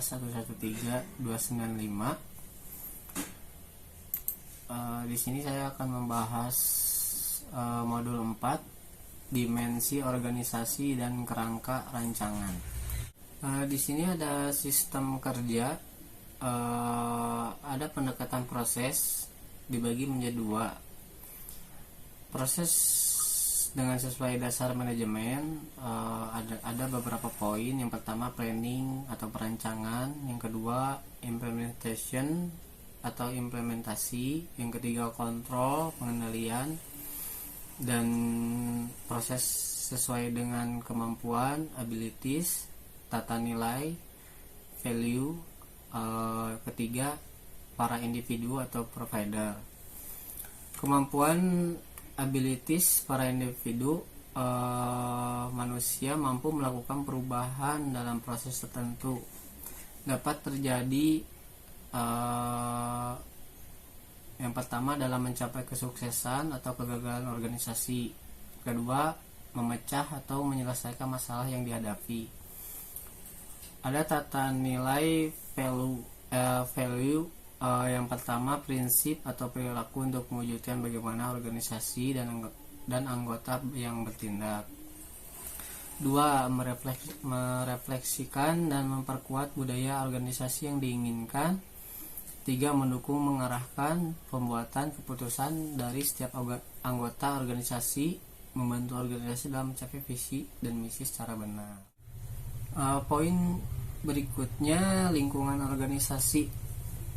113.295. Di sini saya akan membahas modul 4, dimensi organisasi dan kerangka rancangan. Di sini ada sistem kerja, ada pendekatan proses dibagi menjadi dua. Proses dengan sesuai dasar manajemen, ada beberapa poin. Yang pertama planning atau perancangan, yang kedua implementation atau implementasi, yang ketiga kontrol pengendalian, dan proses sesuai dengan kemampuan abilities, tata nilai value, ketiga para individu atau provider. Kemampuan abilities para individu, manusia mampu melakukan perubahan dalam proses tertentu. Dapat terjadi yang pertama dalam mencapai kesuksesan atau kegagalan organisasi. Kedua, memecah atau menyelesaikan masalah yang dihadapi. Ada tata nilai value. Yang pertama, prinsip atau perilaku untuk mewujudkan bagaimana organisasi dan anggota yang bertindak. Dua, merefleksikan dan memperkuat budaya organisasi yang diinginkan. Tiga, mendukung mengarahkan pembuatan keputusan dari setiap anggota organisasi, membantu organisasi dalam mencapai visi dan misi secara benar. Poin berikutnya, lingkungan organisasi.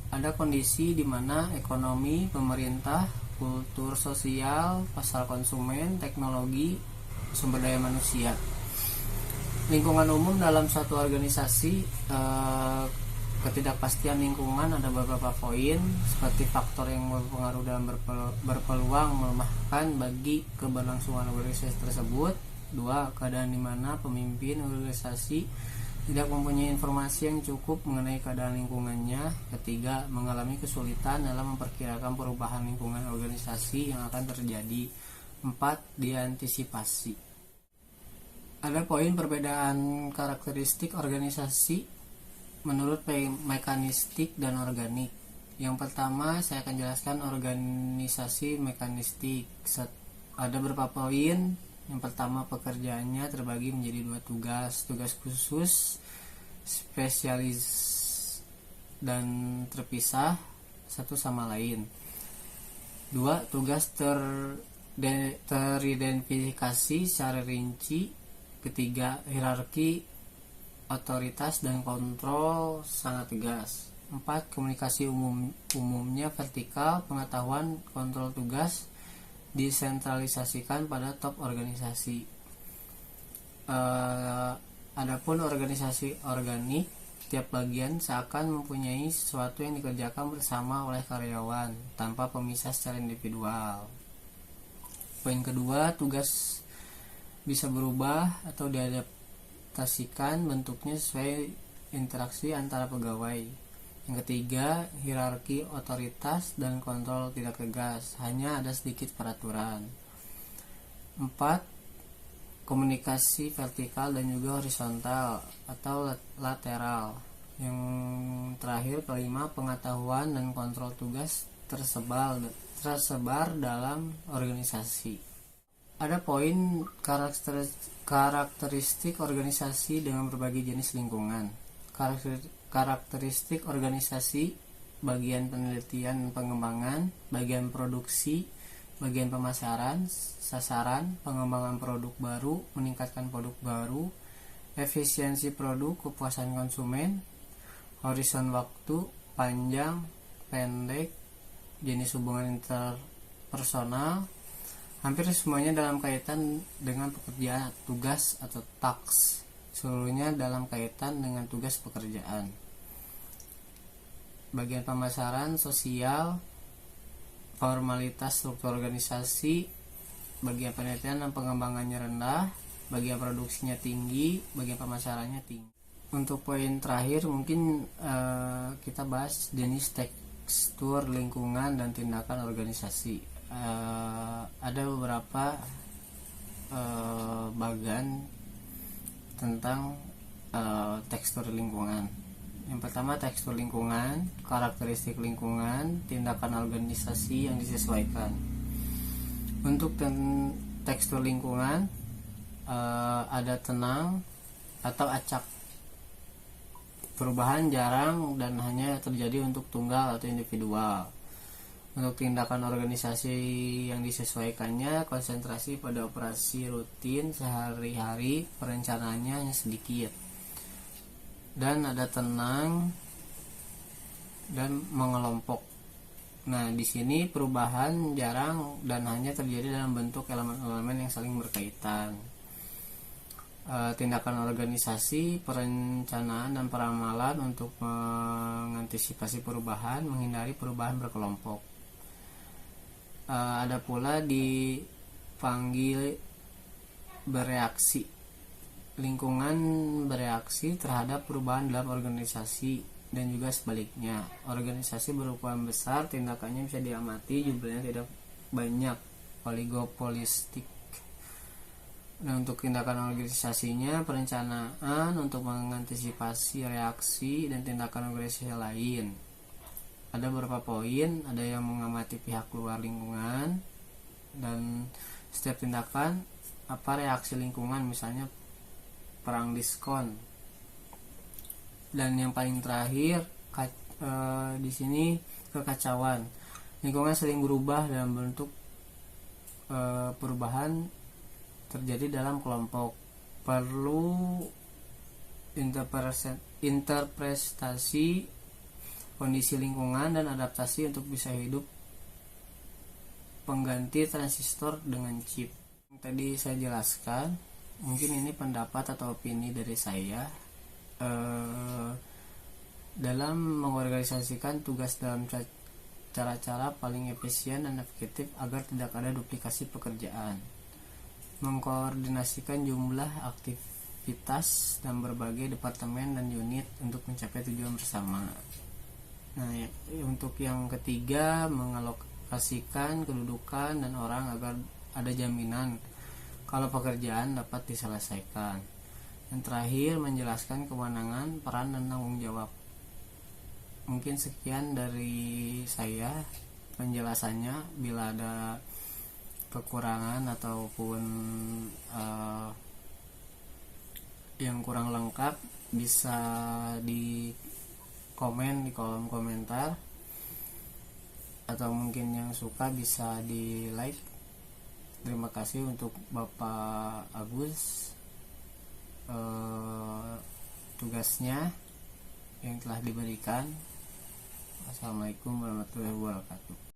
Ada kondisi di mana ekonomi, pemerintah, kultur sosial, pasar konsumen, teknologi, sumber daya manusia. Lingkungan umum dalam suatu organisasi, ketidakpastian lingkungan ada beberapa poin, seperti faktor yang berpengaruh dalam berpeluang melemahkan bagi keberlangsungan organisasi tersebut. Dua, keadaan di mana pemimpin organisasi tidak mempunyai informasi yang cukup mengenai keadaan lingkungannya. Ketiga, mengalami kesulitan dalam memperkirakan perubahan lingkungan organisasi yang akan terjadi. Empat, diantisipasi. Ada poin perbedaan karakteristik organisasi menurut mekanistik dan organik. Yang pertama, saya akan jelaskan organisasi mekanistik. Ada beberapa poin. Yang pertama, pekerjaannya terbagi menjadi dua tugas. Tugas khusus, spesialis, dan terpisah satu sama lain. Dua, tugas teridentifikasi secara rinci. Ketiga, hierarki, otoritas dan kontrol sangat tegas. 4. Komunikasi umumnya vertikal, pengetahuan kontrol tugas disentralisasikan pada top organisasi. Adapun organisasi organik, tiap bagian seakan mempunyai sesuatu yang dikerjakan bersama oleh karyawan tanpa pemisah secara individual. Poin kedua, tugas bisa berubah atau diadaptasikan bentuknya sesuai interaksi antara pegawai. Yang ketiga, hierarki, otoritas, dan kontrol tidak tegas, hanya ada sedikit peraturan. 4. Komunikasi vertikal dan juga horizontal atau lateral. Yang terakhir, kelima, pengetahuan dan kontrol tugas tersebar dalam organisasi. Ada poin karakteristik organisasi dengan berbagai jenis lingkungan. Karakteristik organisasi: bagian penelitian dan pengembangan, bagian produksi, bagian pemasaran, sasaran, pengembangan produk baru, meningkatkan produk baru, efisiensi produk, kepuasan konsumen, horizon waktu, panjang, pendek, jenis hubungan interpersonal. Hampir semuanya dalam kaitan dengan pekerjaan, tugas atau tasks. Seluruhnya dalam kaitan dengan tugas pekerjaan. Bagian pemasaran, sosial, formalitas struktur organisasi, bagian penelitian dan pengembangannya rendah, bagian produksinya tinggi, bagian pemasarannya tinggi. Untuk poin terakhir mungkin kita bahas jenis tekstur lingkungan dan tindakan organisasi. Ada beberapa bagian tentang tekstur lingkungan. Yang pertama, tekstur lingkungan, karakteristik lingkungan, tindakan organisasi yang disesuaikan. Untuk tekstur lingkungan, ada tenang atau acak. Perubahan jarang dan hanya terjadi untuk tunggal atau individual. Untuk tindakan organisasi yang disesuaikannya, konsentrasi pada operasi rutin sehari-hari, perencanaannya hanya sedikit. Dan ada tenang dan mengelompok. Nah, di sini perubahan jarang dan hanya terjadi dalam bentuk elemen-elemen yang saling berkaitan. Tindakan organisasi, perencanaan dan peramalan untuk mengantisipasi perubahan, menghindari perubahan berkelompok. Ada pula dipanggil bereaksi. Lingkungan bereaksi terhadap perubahan dalam organisasi dan juga sebaliknya. Organisasi berukuran besar, tindakannya bisa diamati, jumlahnya tidak banyak, oligopolistik. Nah, untuk tindakan organisasinya, perencanaan untuk mengantisipasi reaksi dan tindakan organisasi lain. Ada beberapa poin, ada yang mengamati pihak luar lingkungan dan setiap tindakan apa reaksi lingkungan, misalnya perang diskon. Dan yang paling terakhir di sini kekacauan. Lingkungan sering berubah dalam bentuk perubahan terjadi dalam kelompok. Perlu interpretasi kondisi lingkungan dan adaptasi untuk bisa hidup. Pengganti transistor dengan chip. Tadi saya jelaskan, mungkin ini pendapat atau opini dari saya dalam mengorganisasikan tugas dalam cara-cara paling efisien dan efektif agar tidak ada duplikasi pekerjaan. Mengkoordinasikan jumlah aktivitas dan berbagai departemen dan unit untuk mencapai tujuan bersama. Nah, untuk yang ketiga, mengalokasikan kedudukan dan orang agar ada jaminan kalau pekerjaan dapat diselesaikan. Yang terakhir, menjelaskan kewenangan, peran, dan tanggung jawab. Mungkin sekian dari saya penjelasannya. Bila ada kekurangan ataupun yang kurang lengkap, bisa di komen di kolom komentar, atau mungkin yang suka bisa di like. Terima kasih untuk Bapak Agus tugasnya yang telah diberikan. Assalamualaikum warahmatullahi wabarakatuh.